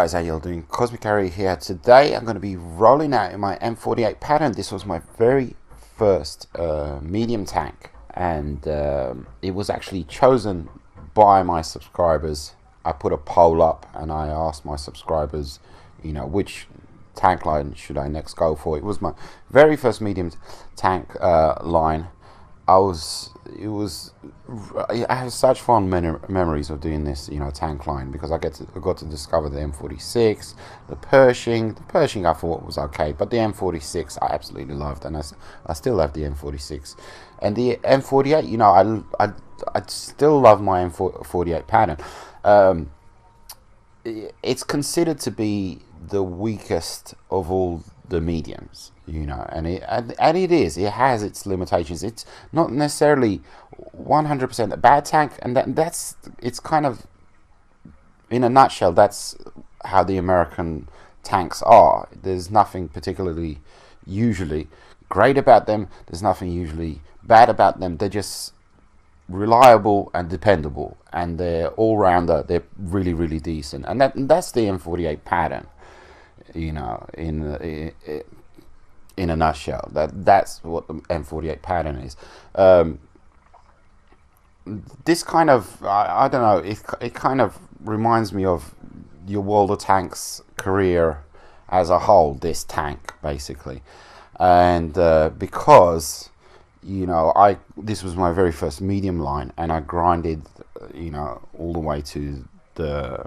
guys, how you all doing? Cosmic Harry here. Today I'm going to be rolling out in my M48 Patton. This was my very first medium tank, and it was actually chosen by my subscribers. I put a poll up and I asked my subscribers, which tank line should I next go for. It was my very first medium tank line. I have such fond memories of doing this, tank line, because I got to discover the M46, the Pershing. The Pershing I thought was okay, but the M46 I absolutely loved, and I still love the M46, and the M48. I still love my M48 Patton. It's considered to be the weakest of all the mediums, and it is. It has its limitations. It's not necessarily 100% a bad tank, and it's kind of, in a nutshell, that's how the American tanks are. There's nothing particularly usually great about them. There's nothing usually bad about them. They're just reliable and dependable, and they're all-rounder. They're really, really decent, and that's the M48 Patton. In a nutshell, that's what the M48 Patton is. This kind of, I don't know, it kind of reminds me of your World of Tanks career as a whole, this tank basically, and because this was my very first medium line, and I grinded all the way to the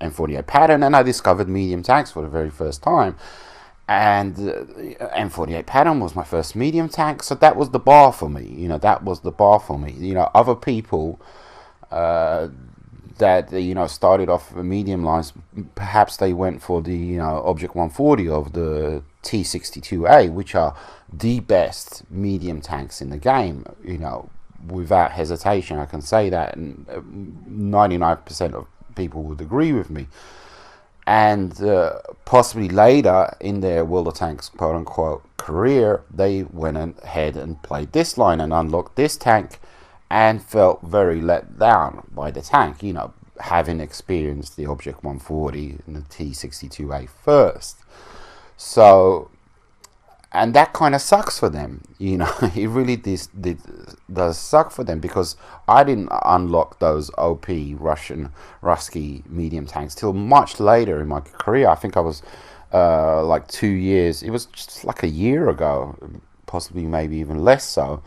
M48 Patton, and I discovered medium tanks for the very first time, and M48 Patton was my first medium tank, so that was the bar for me. That was the bar for me. Other people that started off medium lines, perhaps they went for the Object 140 of the T62A, which are the best medium tanks in the game. Without hesitation, I can say that, and 99% of people would agree with me. And possibly later in their World of Tanks quote-unquote career, they went ahead and played this line and unlocked this tank, and felt very let down by the tank, having experienced the Object 140 and the T62A first. So, and that kind of sucks for them, it really does suck for them, because I didn't unlock those OP Rusky medium tanks till much later in my career. I think I was like 2 years, it was just like a year ago, possibly maybe even less so.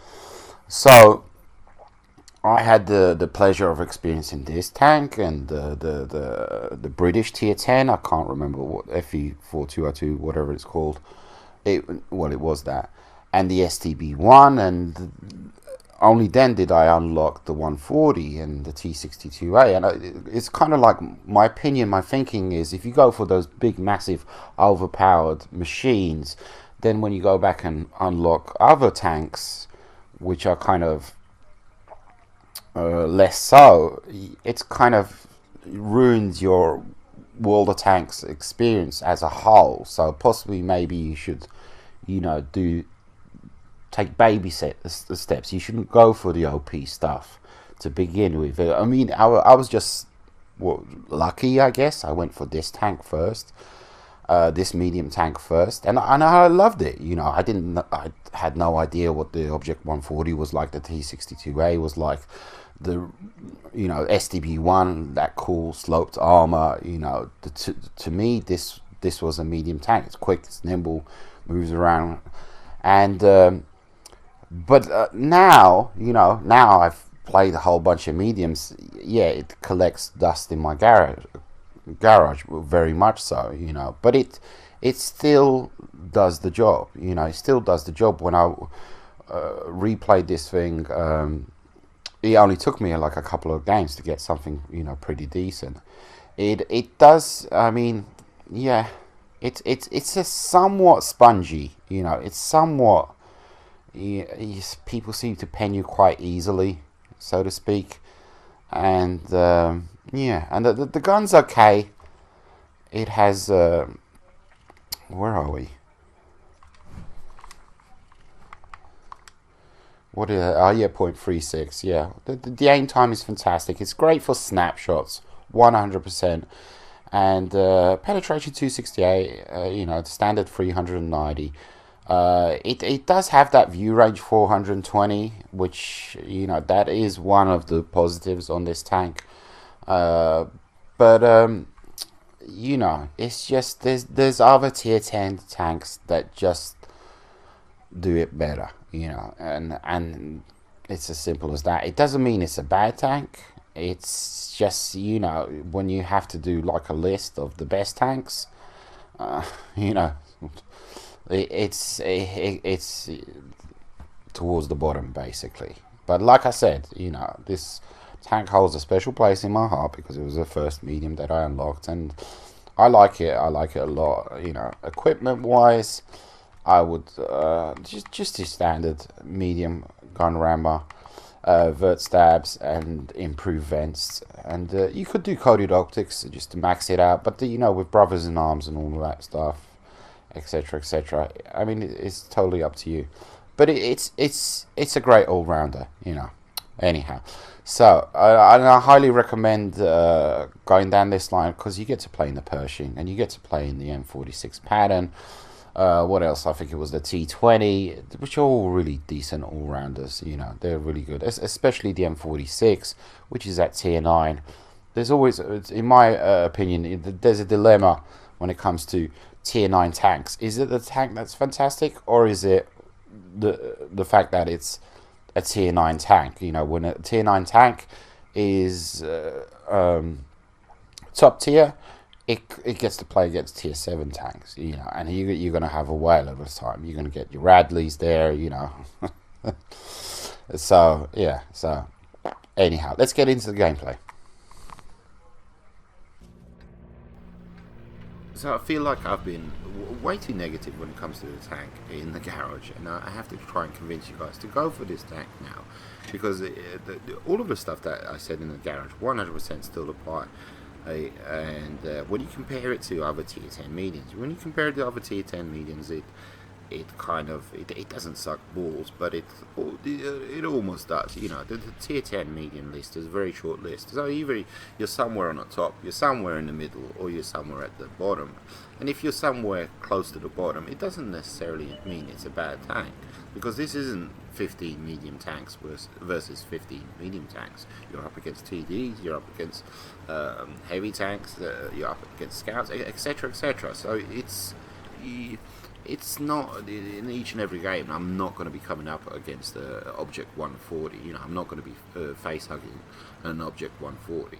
So I had the pleasure of experiencing this tank and the British Tier 10. I can't remember what, FE4202, whatever it's called. It was that, and the STB1, and only then did I unlock the 140 and the T62A. And it's kind of like, my opinion, my thinking is, if you go for those big, massive, overpowered machines, then when you go back and unlock other tanks, which are kind of less so, it's kind of ruins your World of Tanks experience as a whole. So possibly maybe you should take baby steps. You shouldn't go for the OP stuff to begin with. I mean, I was just lucky, I guess. I went for this tank first, this medium tank first, and I loved it. I had no idea what the Object 140 was like, the T62A was like, the STB1, that cool sloped armor. To me, this was a medium tank. It's quick, it's nimble, moves around, and but now I've played a whole bunch of mediums. Yeah, it collects dust in my garage, very much so. But it still does the job. It still does the job. When I replayed this thing, it only took me like a couple of games to get something pretty decent. It does. I mean, yeah, it's a somewhat spongy. It's somewhat. People seem to pen you quite easily, so to speak, and yeah, and the gun's okay. It has where are we? What is it? Oh yeah, 0.36. Yeah, the aim time is fantastic. It's great for snapshots, 100%. and penetration 268. You know, the standard 390. It does have that view range 420, which, you know, that is one of the positives on this tank. Uh, but you know, it's just there's other tier 10 tanks that just do it better, you know, and it's as simple as that. It doesn't mean it's a bad tank. It's just, you know, when you have to do like a list of the best tanks, uh, you know, it's towards the bottom basically. But like I said, you know, this tank holds a special place in my heart because it was the first medium that I unlocked, and I like it. I like it a lot. You know, equipment wise, I would just your standard medium gun rammer, vert stabs, and improve vents. And you could do coated optics just to max it out. But you know, with brothers in arms and all of that stuff, etc., etc. I mean, it's totally up to you. But it's a great all rounder. You know. Anyhow, so I highly recommend going down this line because you get to play in the Pershing and you get to play in the M46 Patton. What else? I think it was the T20, which are all really decent all rounders. You know, they're really good, especially the M46, which is at tier 9. There's always, in my opinion, there's a dilemma when it comes to tier 9 tanks. Is it the tank that's fantastic, or is it the fact that it's a tier 9 tank? You know, when a tier 9 tank is top tier, it gets to play against tier 7 tanks, you know, and you're going to have a whale of a time. You're going to get your Radleys there, you know. So, yeah, so anyhow, let's get into the gameplay. So I feel like I've been way too negative when it comes to the tank in the garage, and I have to try and convince you guys to go for this tank now, because all of the stuff that I said in the garage 100% still apply. And when you compare it to other tier 10 mediums, it kind of it doesn't suck balls, but it almost does. You know, the tier 10 medium list is a very short list, so either you're somewhere on the top, you're somewhere in the middle, or you're somewhere at the bottom. And if you're somewhere close to the bottom, it doesn't necessarily mean it's a bad tank, because this isn't 15 medium tanks versus 15 medium tanks. You're up against TDs, you're up against heavy tanks, you're up against scouts, etc., etc. So it's not in each and every game. I'm not going to be coming up against Object 140. You know, I'm not going to be face hugging an Object 140.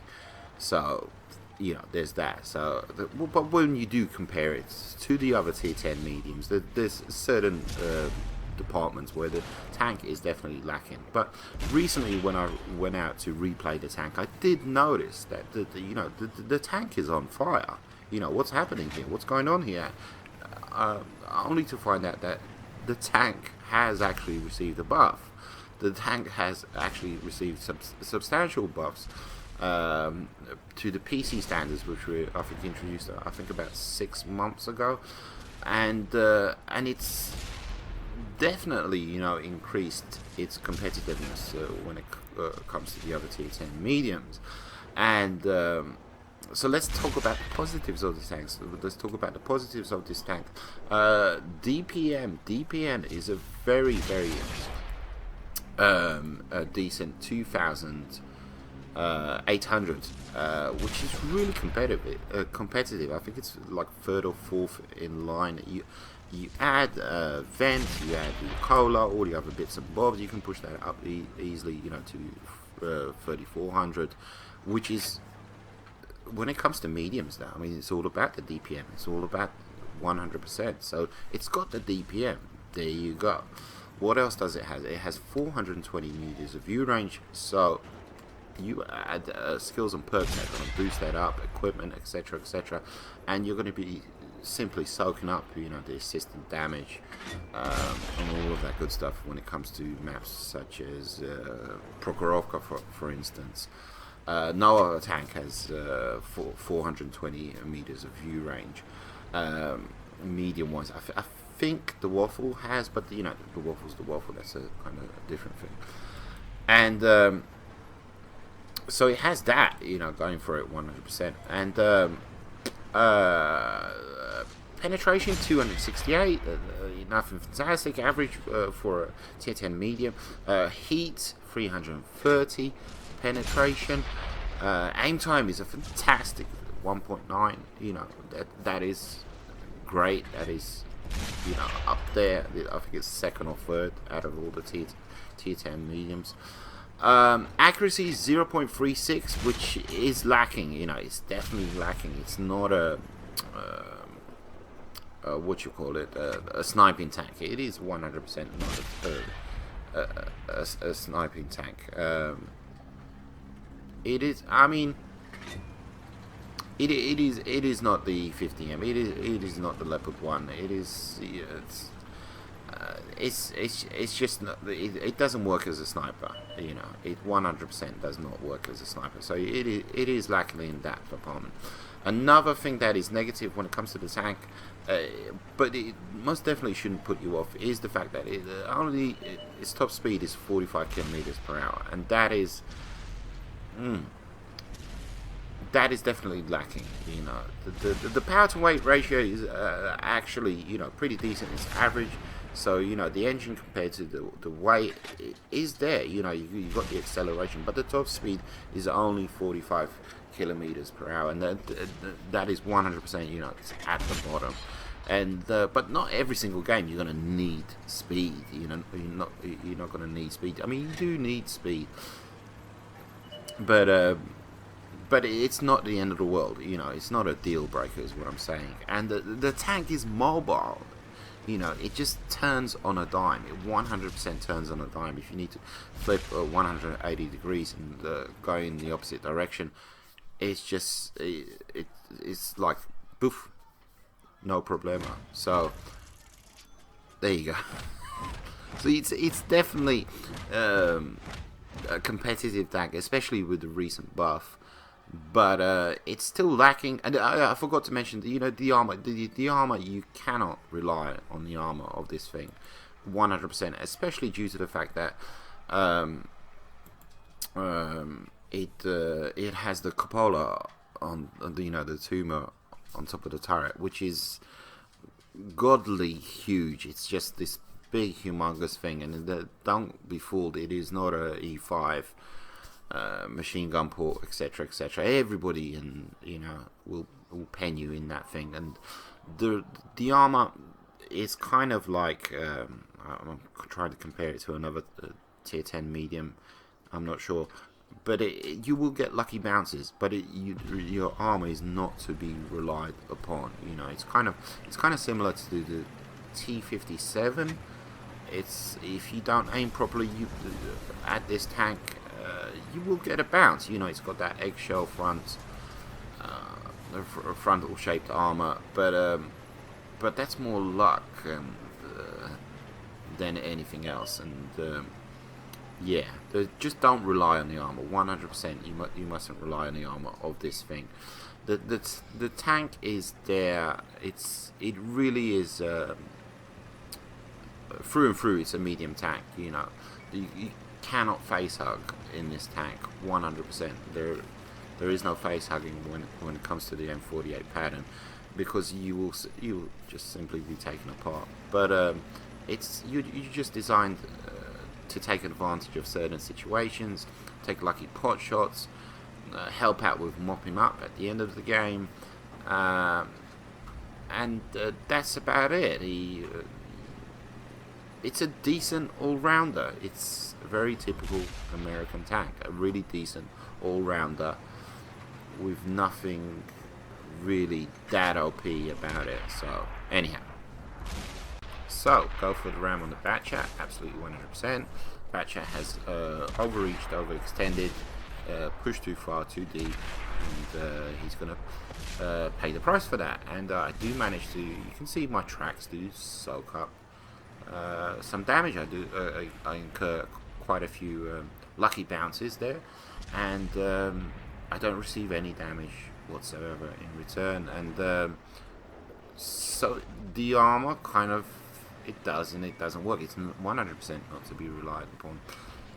So, you know, there's that. So, but when you do compare it to the other tier 10 mediums, there's certain departments where the tank is definitely lacking. But recently, when I went out to replay the tank, I did notice that the tank is on fire. You know, what's happening here? What's going on here? Only to find out that the tank has actually received a buff. The tank has actually received substantial buffs to the PC standards, which were, I think, introduced about 6 months ago, and it's definitely, you know, increased its competitiveness when it comes to the other tier 10 mediums. And so let's talk about the positives of the tanks. Let's talk about the positives of this tank. DPM is a very, very a decent 2,800, which is really competitive. I think it's like third or fourth in line. You add vent, you add the cola, all the other bits and bobs. You can push that up easily, you know, to 3,400, which is, when it comes to mediums now, I mean, it's all about the DPM. It's all about 100%. So it's got the DPM. There you go. What else does it have? It has 420 meters of view range. So you add skills and perks that are going to boost that up, equipment, etc., etc., and you're going to be simply soaking up, you know, the assistant damage and all of that good stuff when it comes to maps such as Prokhorovka, for instance. No other tank has 420 meters of view range. Medium ones, I think the Waffle has, but you know, the Waffle's the Waffle. That's a kind of different thing. And so it has that, you know, going for it 100%. And Penetration 268, nothing fantastic. Average for a tier 10 medium. Heat 330. Penetration. Aim time is a fantastic 1.9. You know, that is great. That is, you know, up there. I think it's second or third out of all the tier 10 mediums. Accuracy 0.36, which is lacking. You know, it's definitely lacking. It's not a what you call it, a sniping tank. It is 100% not a sniping tank. It is. I mean, it is not the 50M. It is not the Leopard 1. It is. It's just not, it doesn't work as a sniper. You know, it 100% does not work as a sniper. So it is lacking in that department. Another thing that is negative when it comes to the tank, but it most definitely shouldn't put you off, is the fact that its top speed is 45 kilometers per hour, and that is definitely lacking. You know, the power to weight ratio is actually, you know, pretty decent. It's average. So, you know, the engine compared to the weight is there. You know, you've got the acceleration, but the top speed is only 45 kilometers per hour, and that is 100%, you know, it's at the bottom. And but not every single game you're gonna need speed. You know, you're not gonna need speed. I mean, you do need speed, but it's not the end of the world. You know, it's not a deal breaker, is what I'm saying. And the tank is mobile. You know, it just turns on a dime. It 100% turns on a dime. If you need to flip 180 degrees and go in the opposite direction, it's just it's like poof, no problema. So there you go. So it's definitely a competitive tank, especially with the recent buff. But it's still lacking, and I forgot to mention, you know, the armor. The armor, you cannot rely on the armor of this thing 100%, especially due to the fact that it has the cupola on the, you know, the tumor on top of the turret, which is godly huge. It's just this big, humongous thing, and don't be fooled. It is not a E5. Machine gun port, etc., etc. Everybody, and you know, will pen you in that thing. And the armor is kind of like I'm trying to compare it to another tier 10 medium. I'm not sure, but you will get lucky bounces. But your armor is not to be relied upon. You know, it's kind of similar to the T57. It's, if you don't aim properly, at this tank, you will get a bounce. You know, it's got that eggshell front, frontal shaped armor, but that's more luck than anything else. And yeah, just don't rely on the armor. 100%, you mustn't rely on the armor of this thing. The tank is there. It really is through and through. It's a medium tank. You know, you cannot face hug in this tank 100%. There is no face hugging when it comes to the M48 Patton, because you will just simply be taken apart. But it's you just designed to take advantage of certain situations, take lucky pot shots, help out with mopping up at the end of the game, and that's about it. It's a decent all-rounder. It's a very typical American tank, a really decent all-rounder with nothing really that OP about it. So anyhow, so go for the ram on the Batchat, absolutely 100%. Batchat has overreached, overextended, pushed too far, too deep, and he's gonna pay the price for that. And I do manage to, you can see my tracks do soak up some damage. I incur quite a few lucky bounces there, and I don't receive any damage whatsoever in return. And so the armor kind of, it does and it doesn't work. It's 100% not to be relied upon.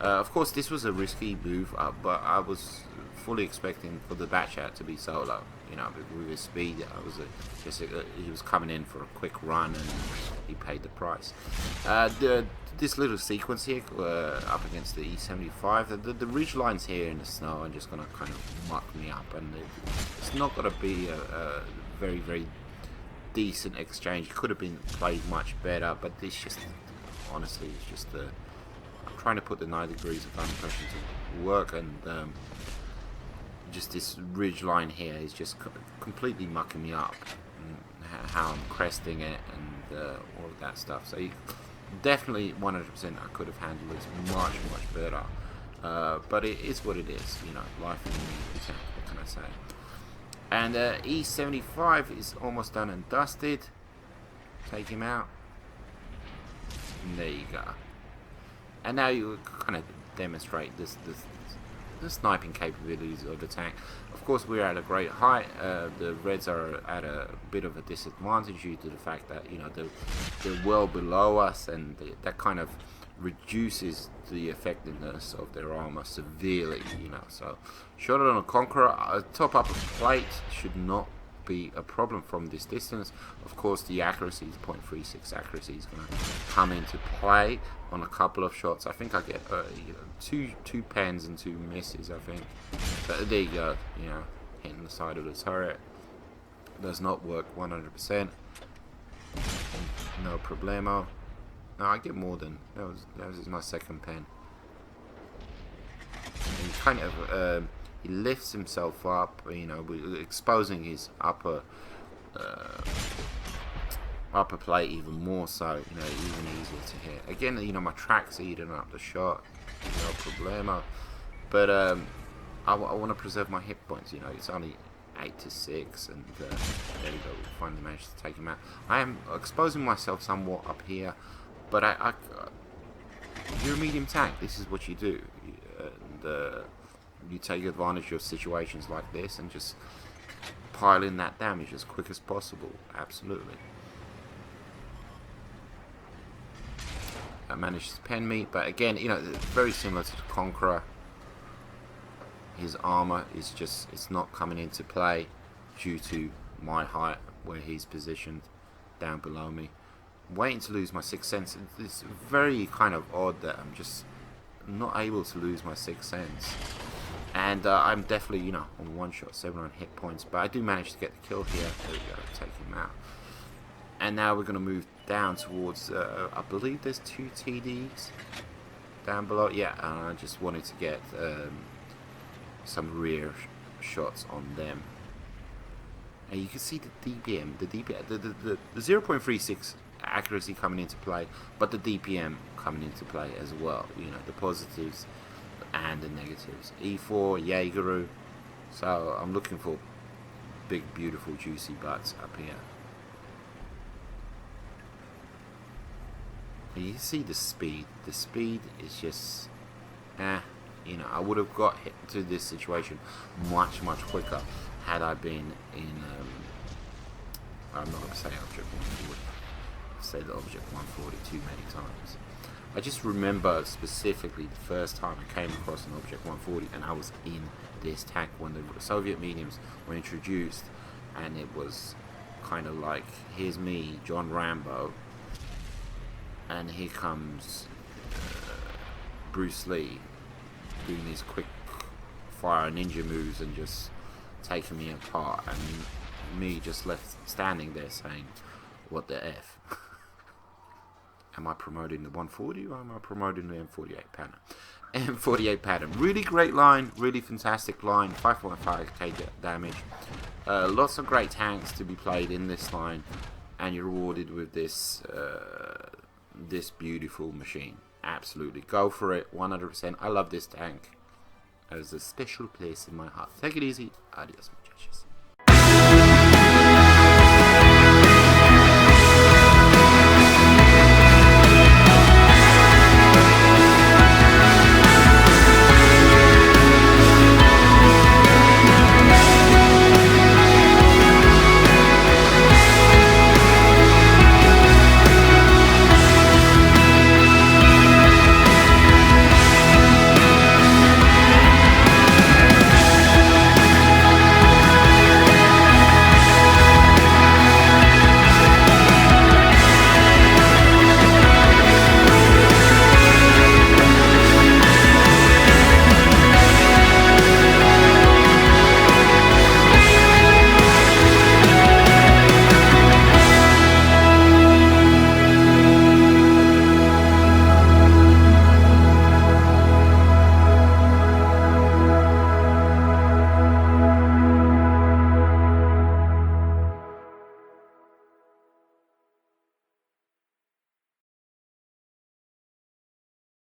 Of course, this was a risky move, but I was fully expecting for the Batchat to be solo. You know, with his speed, he was coming in for a quick run, and he paid the price. This little sequence here up against the E75, the ridge lines here in the snow are just going to kind of muck me up, and it's not going to be a very, very decent exchange. It could have been played much better, but this just, honestly, it's just I'm trying to put the 9 degrees of compression to work, and just this ridge line here is just completely mucking me up, and how I'm cresting it and all of that stuff. So definitely 100% I could have handled this much better, but it is what it is, you know, life in the tank, what can I say. And E75 is almost done and dusted. Take him out, and there you go. And now you kind of demonstrate the sniping capabilities of the tank. Of course, we're at a great height. The Reds are at a bit of a disadvantage due to the fact that, you know, they're well below us, and that kind of reduces the effectiveness of their armor severely, you know. So, shot it on a Conqueror. A top upper plate should not be a problem from this distance. Of course, the accuracy, 0.36 accuracy, is going to come into play on a couple of shots. I think I get you know, two pens and 2 misses, I think. But there you go, you know, hitting the side of the turret. Does not work 100%. No problemo. No, I get more than that was my second pen. And he kind of he lifts himself up, you know, exposing his upper plate even more, so, you know, even easier to hit. Again, you know, my track's eating up the shot, no problemo. But I want to preserve my hit points. You know, it's only 8 to 6, and there you go. We finally managed to take him out. I am exposing myself somewhat up here, but you're a medium tank. This is what you do. And you take advantage of situations like this and just pile in that damage as quick as possible. Absolutely. I managed to pen me, but again, you know, very similar to the Conqueror. His armor is just, it's not coming into play due to my height, where he's positioned down below me. I'm waiting to lose my 6th sense. It's very kind of odd that I'm just not able to lose my 6th sense. And I'm definitely, you know, on 1 shot, 7 hit points, but I do manage to get the kill here. There we go, take him out. And now we're going to move down towards, I believe there's 2 TDs down below. Yeah, I just wanted to get some rear shots on them. And you can see the DPM, the 0.36 accuracy coming into play, but the DPM coming into play as well. You know, the positives and the negatives. E4, Jaegeru. So I'm looking for big, beautiful, juicy butts up here. And you see the speed. The speed is just, you know, I would have got hit to this situation much quicker had I been in, I'm not going to say Object 140. I've said Object 140 too many times. I just remember specifically the first time I came across an Object 140 and I was in this tank when the Soviet mediums were introduced, and it was kind of like, here's me, John Rambo, and here comes Bruce Lee doing these quick fire ninja moves and just taking me apart, and me just left standing there saying, what the F? Am I promoting the 140 or am I promoting the M48 Patton? M48 Patton. Really great line, really fantastic line, 5.5k damage. Lots of great tanks to be played in this line, and you're rewarded with this this beautiful machine. Absolutely. Go for it, 100%. I love this tank. It has a special place in my heart. Take it easy. Adios, muchachos.